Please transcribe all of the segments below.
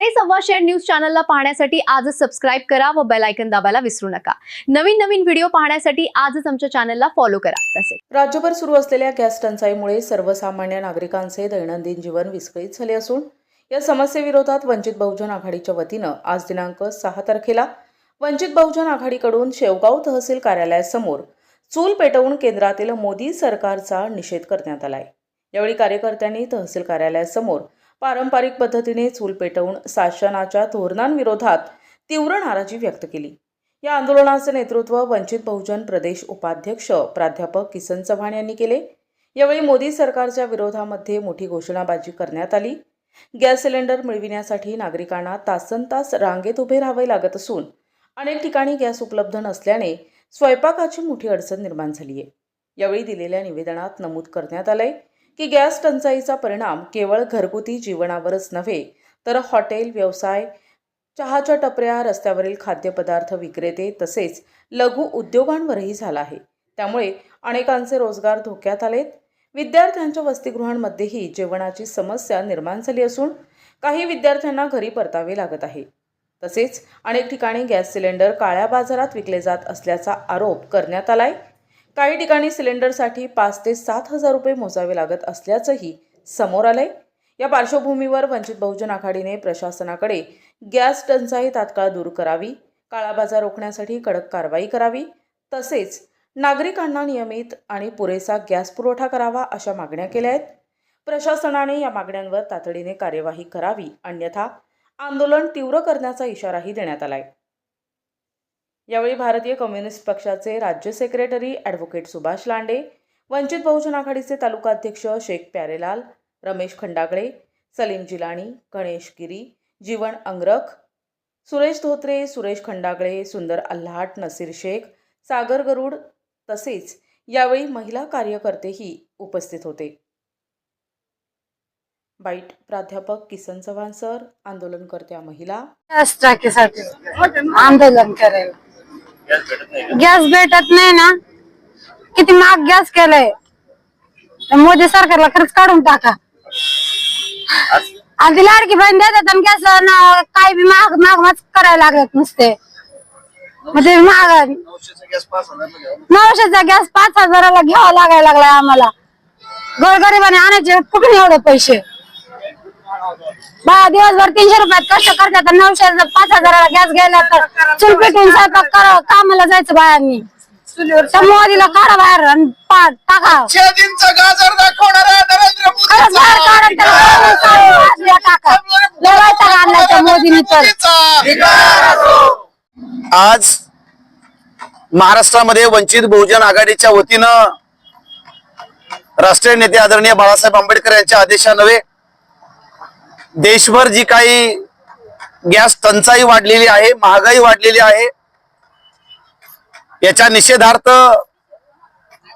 हे सव्वाशेर न्यूज चॅनलला पाहण्यासाठी आजच सबस्क्राइब करा व बेल आयकॉन दाबायला विसरू नका। नवीन व्हिडिओ पाहण्यासाठी आजच आमच्या चॅनलला फॉलो करा। तसेच राज्यभर सुरू असलेल्या गॅस टंचाईमुळे सर्वसामान्य नागरिकांचे दैनंदिन जीवन विस्कळीत झाले असून या समस्येविरोधात वंचित बहुजन आघाडीच्या वतीने आज दिनांक 6 तारखेला वंचित बहुजन आघाडीकडून शेवगाव तहसील कार्यालयासमोर चूल पेटवून केंद्रातील मोदी सरकारचा निषेध करण्यात आला आहे। यावेळी कार्यकर्त्यांनी तहसील कार्यालयासमोर पारंपरिक पद्धतीने चूल पेटवून शासनाच्या धोरणांविरोधात तीव्र नाराजी व्यक्त केली। या आंदोलनाचे नेतृत्व वंचित बहुजन प्रदेश उपाध्यक्ष प्राध्यापक किसन चव्हाण यांनी केले। यावेळी मोदी सरकारच्या विरोधामध्ये मोठी घोषणाबाजी करण्यात आली। गॅस सिलेंडर मिळविण्यासाठी नागरिकांना तासनतास रांगेत उभे राहावे लागत असून अनेक ठिकाणी गॅस उपलब्ध नसल्याने स्वयंपाकाची मोठी अडचण निर्माण झाली आहे। यावेळी दिलेल्या निवेदनात नमूद करण्यात आले की गॅस टंचाईचा परिणाम केवळ घरगुती जीवनावरच नव्हे तर हॉटेल व्यवसाय, चहाच्या टपऱ्या, रस्त्यावरील खाद्यपदार्थ विक्रेते तसेच लघु उद्योगांवरही झाला आहे। त्यामुळे अनेकांचे रोजगार धोक्यात आलेत। विद्यार्थ्यांच्या वसतिगृहांमध्येही जेवणाची समस्या निर्माण झाली असून काही विद्यार्थ्यांना घरी परतावे लागत आहे। तसेच अनेक ठिकाणी गॅस सिलेंडर काळ्या बाजारात विकले जात असल्याचा आरोप करण्यात आलाय। काही ठिकाणी सिलेंडरसाठी 5 ते 7 हजार रुपये मोजावे लागत असल्याचंही समोर आलंय। या पार्श्वभूमीवर वंचित बहुजन आघाडीने प्रशासनाकडे गॅस टंचाई तात्काळ दूर करावी, काळा बाजार रोखण्यासाठी कडक कारवाई करावी, तसेच नागरिकांना नियमित आणि पुरेसा गॅस पुरवठा करावा अशा मागण्या केल्या आहेत। प्रशासनाने या मागण्यांवर तातडीने कार्यवाही करावी, अन्यथा आंदोलन तीव्र करण्याचा इशाराही देण्यात आलाय। यावेळी भारतीय कम्युनिस्ट पक्षाचे राज्य सेक्रेटरी ॲडव्होकेट सुभाष लांडे, वंचित बहुजन आघाडीचे तालुका अध्यक्ष शेख प्यारेलाल, रमेश खंडागळे, सलीम जिलानी, गणेश गिरी, जीवन अंगरख, सुरेश धोत्रे, सुरेश खंडागळे, सुंदर अल्हाट, नसीर शेख, सागर गरुड तसेच यावेळी महिला कार्यकर्तेही उपस्थित होते। बाईट प्राध्यापक किसन चव्हाण सर, आंदोलनकर्त्या महिला। आंदोलन करेल। गॅस भेटत नाही ना, किती महाग गॅस केलंय, मोदी सरकारला खरंच काढून टाका। आणि लाडकी बहीण देतात आणि गॅस काय बी महाग करायला लागत नुसते, म्हणजे महाग 900चा गॅस 5000ला घ्यावा लागायला लागलाय आम्हाला। गोरगरिबाने आणायचे कुठून एवढे पैसे? बा दिवसभर 300 रुपयात कष्ट करतात, 900 5000ला गॅस घ्यायला तर चूल पेटून स्वयंपाक करा, कामाला जायचं बायांनी। मोदीला काढा बाहेर आणि टाका। मोदीने तर आज महाराष्ट्रामध्ये वंचित बहुजन आघाडीच्या वतीनं राष्ट्रीय नेते आदरणीय बाळासाहेब आंबेडकर यांच्या आदेशान्वये देशभर जी काही गॅस टंचाई वाढलेली आहे, महागाई वाढलेली आहे, याच्या निषेधार्थ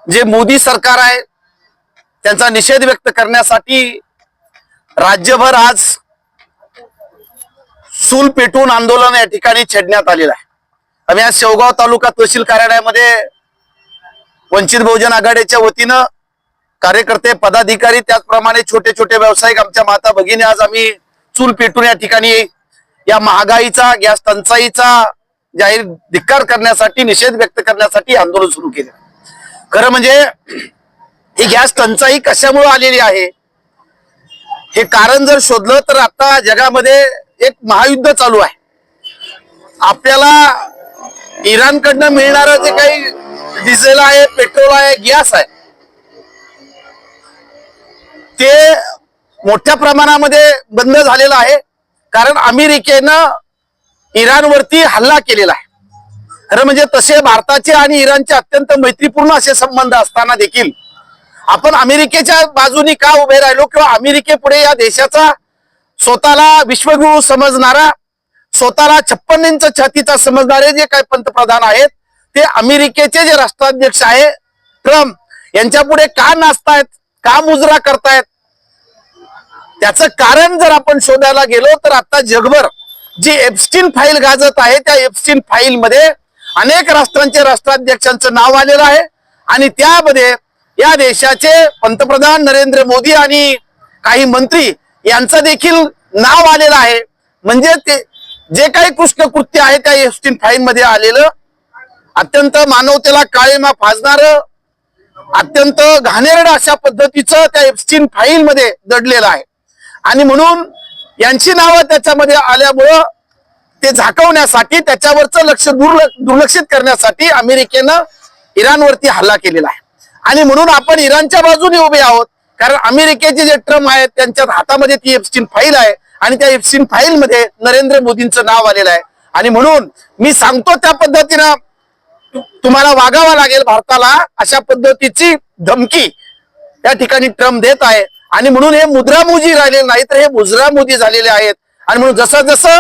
जे मोदी सरकार आहे त्यांचा निषेध व्यक्त करण्यासाठी राज्यभर आज चूल पेटून आंदोलन या ठिकाणी छेडण्यात आलेलं आहे। आम्ही आज शेवगाव तालुका तहसील कार्यालयामध्ये वंचित बहुजन आघाडीच्या वतीनं कार्यकर्ते, पदाधिकारी, त्याचप्रमाणे छोटे छोटे व्यावसायिक, आमच्या माता भगिनी आज आम्ही चूल पेटून या ठिकाणी या महागाईचा, गॅस टंचाईचा जाहीर धिक्कार करण्यासाठी, निषेध व्यक्त करण्यासाठी आंदोलन सुरू केलं। खरं म्हणजे ही गॅस टंचाई कशामुळे आलेली आहे हे कारण जर शोधलं तर आता जगामध्ये एक महायुद्ध चालू आहे। आपल्याला इराणकडनं मिळणारं जे काही डिझेल आहे, पेट्रोल आहे, गॅस आहे, ते मोठ्या प्रमाणामध्ये बंद झालेलं आहे, कारण अमेरिकेनं इराणवरती हल्ला केलेला आहे। खरं म्हणजे तसे भारताचे आणि इराणचे अत्यंत मैत्रीपूर्ण असे संबंध असताना देखील आपण अमेरिकेच्या बाजूनी का उभे राहिलो, किंवा अमेरिकेपुढे या देशाचा स्वतःला विश्वगुरु समजणारा, स्वतःला 56 इंच छातीचा समजणारे जे काही पंतप्रधान आहेत ते अमेरिकेचे जे राष्ट्राध्यक्ष आहे ट्रम्प यांच्या पुढे का नाचतायत, का मुजरा करतायत, त्याचं कारण जर आपण शोधायला गेलो तर आता जगभर जी एप्स्टीन फाईल गाजत आहे त्या एप्स्टीन फाईल मध्ये अनेक राष्ट्रांचे राष्ट्राध्यक्षांचं नाव आलेलं आहे आणि त्यामध्ये या देशाचे पंतप्रधान नरेंद्र मोदी आणि काही मंत्री यांचं देखील नाव आलेलं आहे। म्हणजे ते जे काही कृष्ण कृत्य आहे त्या एप्स्टीन फाईल मध्ये आलेलं अत्यंत मानवतेला काळीमा फासणार अत्यंत घाणेरडं अशा पद्धतीचं त्या एप्स्टीन फाईल मध्ये दडलेलं आहे. आणि म्हणून यांची नावं त्याच्यामध्ये आल्यामुळं ते झाकवण्यासाठी त्याच्यावरचं लक्ष दुर्लक्षित करण्यासाठी अमेरिकेनं इराणवरती हल्ला केलेला आहे. आणि म्हणून आपण इराणच्या बाजूने उभे आहोत, कारण अमेरिकेचे जे ट्रम्प आहेत त्यांच्या हातामध्ये ती एप्स्टीन फाईल आहे आणि त्या एप्स्टीन फाईल मध्ये नरेंद्र मोदींचं नाव आलेलं आहे. आणि म्हणून मी सांगतो त्या पद्धतीनं तुम्हाला वागावं लागेल भारताला, अशा पद्धतीची धमकी या ठिकाणी ट्रम्प देत आहे. आणि म्हणून हे मुद्रामोदी राहिलेले नाही तर हे मुजरामोदी झालेले आहेत. आणि म्हणून जसं जसं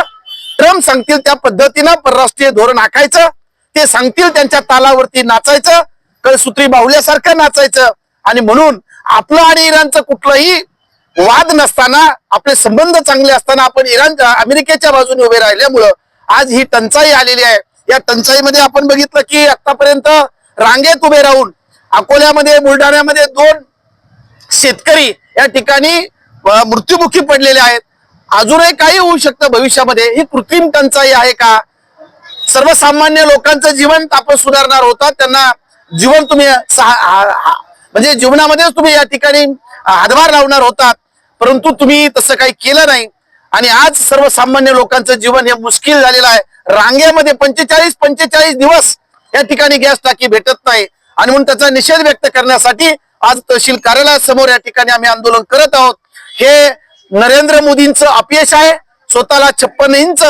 ट्रम्प सांगतील त्या पद्धतीनं परराष्ट्रीय धोरण आखायचं, ते सांगतील त्यांच्या तालावरती नाचायचं, कळसूत्री बाहुल्यासारखं नाचायचं. आणि म्हणून आपलं आणि इराणचं कुठलंही वाद नसताना, आपले संबंध चांगले असताना आपण अमेरिकेच्या बाजूने उभे राहिल्यामुळं आज ही टंचाई आलेली आहे. या टंचाईमध्ये आपण बघितलं की आतापर्यंत रांगेत उभे राहून अकोल्यामध्ये बुलढाण्यामध्ये 2 शेतकरी या ठिकाणी मृत्युमुखी पडलेले आहेत. अजूनही काही होऊ शकतं भविष्यामध्ये. ही कृत्रिम टंचाई आहे का? सर्वसामान्य लोकांचं जीवन आपण सुधारणार होता, त्यांना जीवन तुम्ही म्हणजे जीवनामध्येच तुम्ही या ठिकाणी हातभार लावणार होतात, परंतु तुम्ही तसं काही केलं नाही. आणि आज सर्वसामान्य लोकांचं जीवन हे मुश्किल झालेलं आहे. रांगेमध्ये 45 दिवस या ठिकाणी गॅस टाकी भेटत नाही. आणि म्हणून त्याचा निषेध व्यक्त करण्यासाठी आज तहसील कार्यालयासमोर या ठिकाणी आम्ही आंदोलन करत आहोत. हे नरेंद्र मोदींचं अपयश आहे. स्वतःला 56 इंच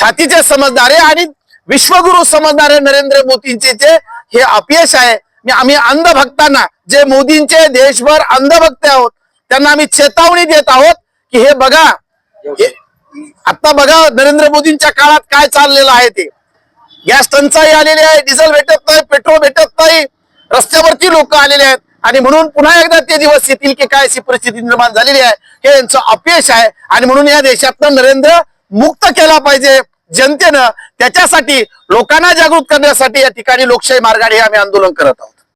छातीचे समजणारे आणि विश्वगुरु समजणारे नरेंद्र मोदींचे जे हे अपयश आहे. आम्ही अंधभक्तांना, जे मोदींचे देशभर अंधभक्त आहोत, त्यांना आम्ही चेतावणी देत आहोत की हे बघा, आता बघा नरेंद्र मोदींच्या काळात काय चाललेलं आहे. ते गॅस टंचाई आलेली आहे, डिझेल भेटत नाही, पेट्रोल भेटत नाही, रस्त्यावरती लोक आलेले आहेत. आणि म्हणून पुन्हा एकदा ते दिवस येतील की काय अशी परिस्थिती निर्माण झालेली आहे. हे यांचं अपयश आहे. आणि म्हणून या देशातनं नरेंद्र मुक्त केला पाहिजे जनतेनं. त्याच्यासाठी लोकांना जागृत करण्यासाठी या ठिकाणी लोकशाही मार्गाने आम्ही आंदोलन करत आहोत.